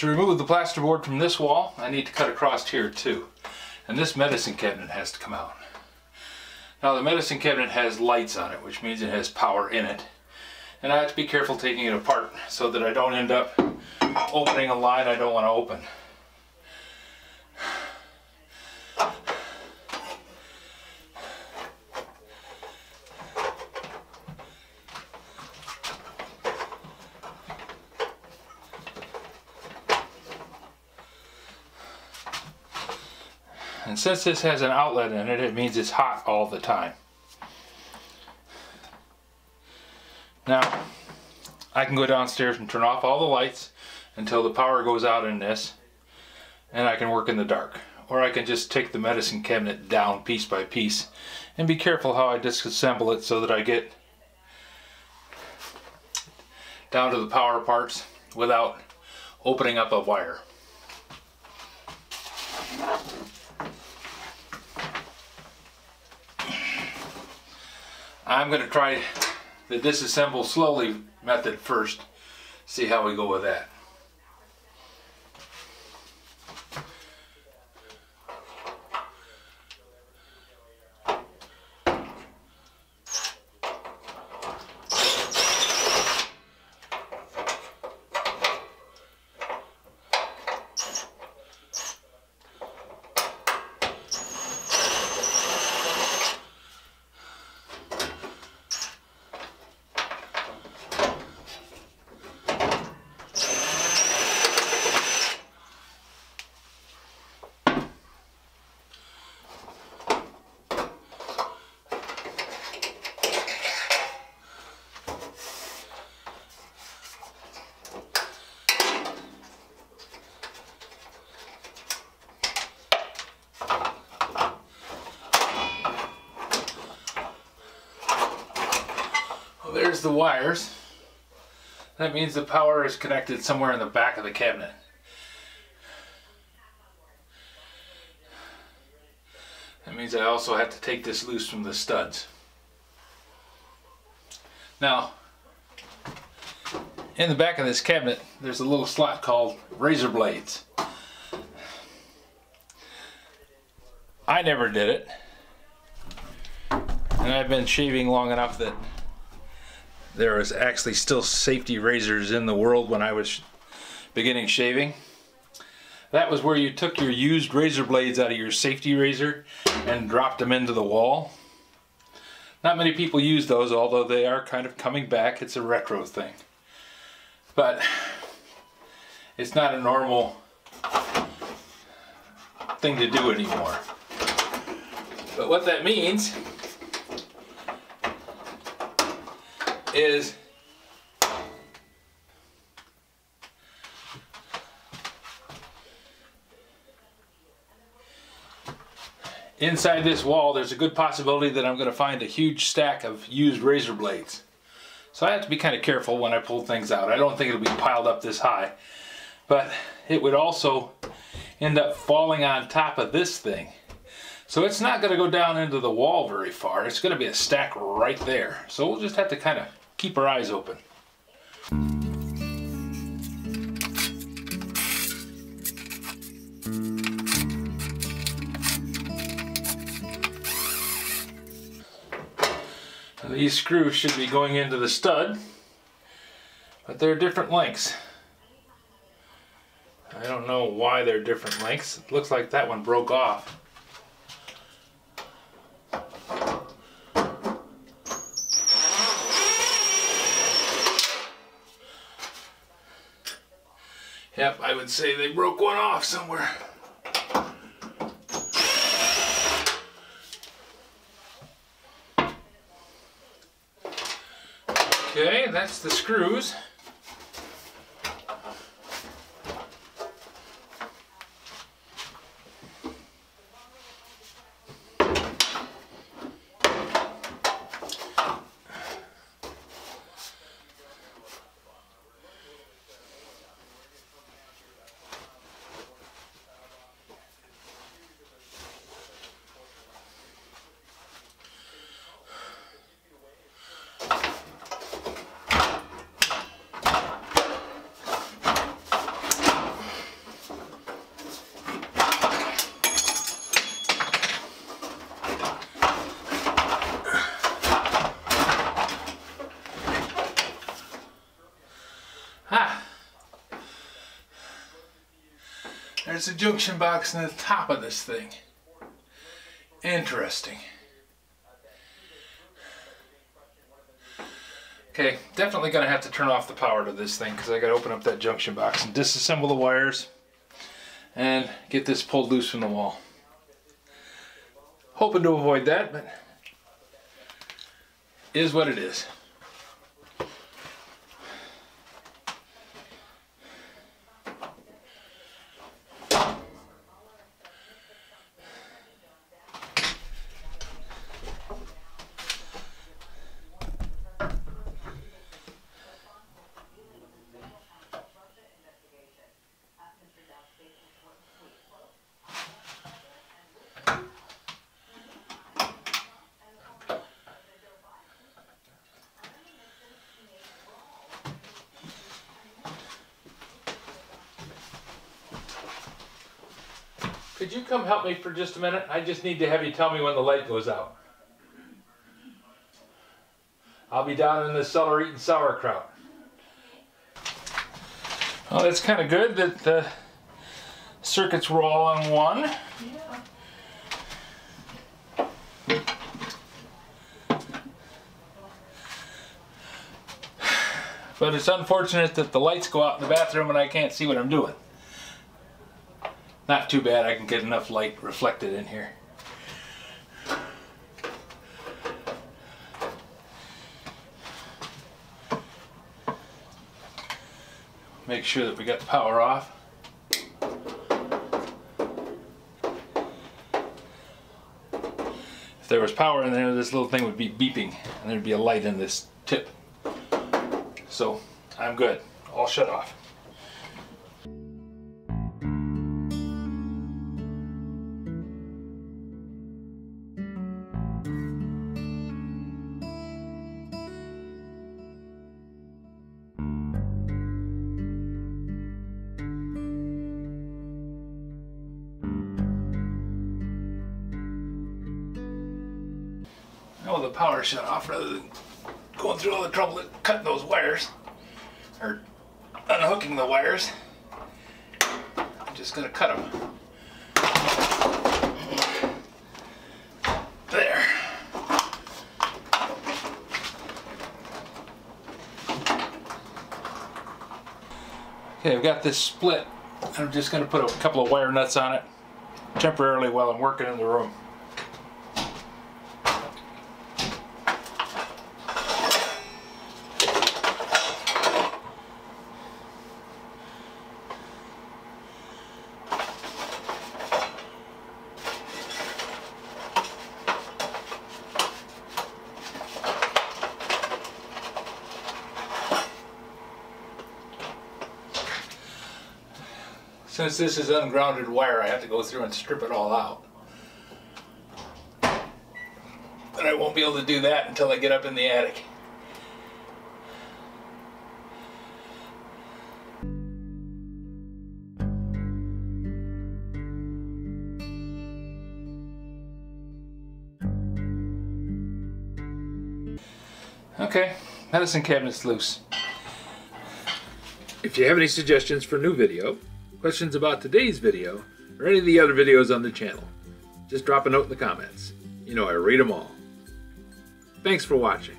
To remove the plasterboard from this wall, I need to cut across here too. And this medicine cabinet has to come out. Now the medicine cabinet has lights on it, which means it has power in it. And I have to be careful taking it apart so that I don't end up opening a line I don't want to open. And since this has an outlet in it, it means it's hot all the time. Now, I can go downstairs and turn off all the lights until the power goes out in this, and I can work in the dark. Or I can just take the medicine cabinet down piece by piece and be careful how I disassemble it so that I get down to the power parts without opening up a wire. I'm going to try the disassemble slowly method first, see how we go with that. There's the wires. That means the power is connected somewhere in the back of the cabinet. That means I also have to take this loose from the studs. Now, in the back of this cabinet, there's a little slot called razor blades. I never did it, and I've been shaving long enough that there was actually still safety razors in the world when I was beginning shaving. That was where you took your used razor blades out of your safety razor and dropped them into the wall. Not many people use those, although they are kind of coming back. It's a retro thing. But it's not a normal thing to do anymore. But what that means is inside this wall there's a good possibility that I'm going to find a huge stack of used razor blades. So I have to be kind of careful when I pull things out. I don't think it'll be piled up this high, but it would also end up falling on top of this thing. So it's not going to go down into the wall very far. It's going to be a stack right there. So we'll just have to kind of keep our eyes open. Now these screws should be going into the stud, but they're different lengths. I don't know why they're different lengths. It looks like that one broke off. Yep, I would say they broke one off somewhere. Okay, that's the screws. There's a junction box in the top of this thing. Interesting. Okay, definitely gonna have to turn off the power to this thing because I gotta open up that junction box and disassemble the wires and get this pulled loose from the wall. Hoping to avoid that, but is what it is. Could you come help me for just a minute? I just need to have you tell me when the light goes out. I'll be down in the cellar eating sauerkraut. Well, that's kind of good that the circuits were all on one. Yeah. But it's unfortunate that the lights go out in the bathroom and I can't see what I'm doing. Not too bad, I can get enough light reflected in here. Make sure that we got the power off. If there was power in there, this little thing would be beeping and there'd be a light in this tip. So I'm good, all shut off. Oh, the power shut off rather than going through all the trouble of cutting those wires or unhooking the wires. I'm just going to cut them. There. Okay, I've got this split. I'm just going to put a couple of wire nuts on it temporarily while I'm working in the room. Since this is ungrounded wire, I have to go through and strip it all out. But I won't be able to do that until I get up in the attic. Okay, medicine cabinet's loose. If you have any suggestions for a new video, questions about today's video, or any of the other videos on the channel, just drop a note in the comments. You know I read them all. Thanks for watching.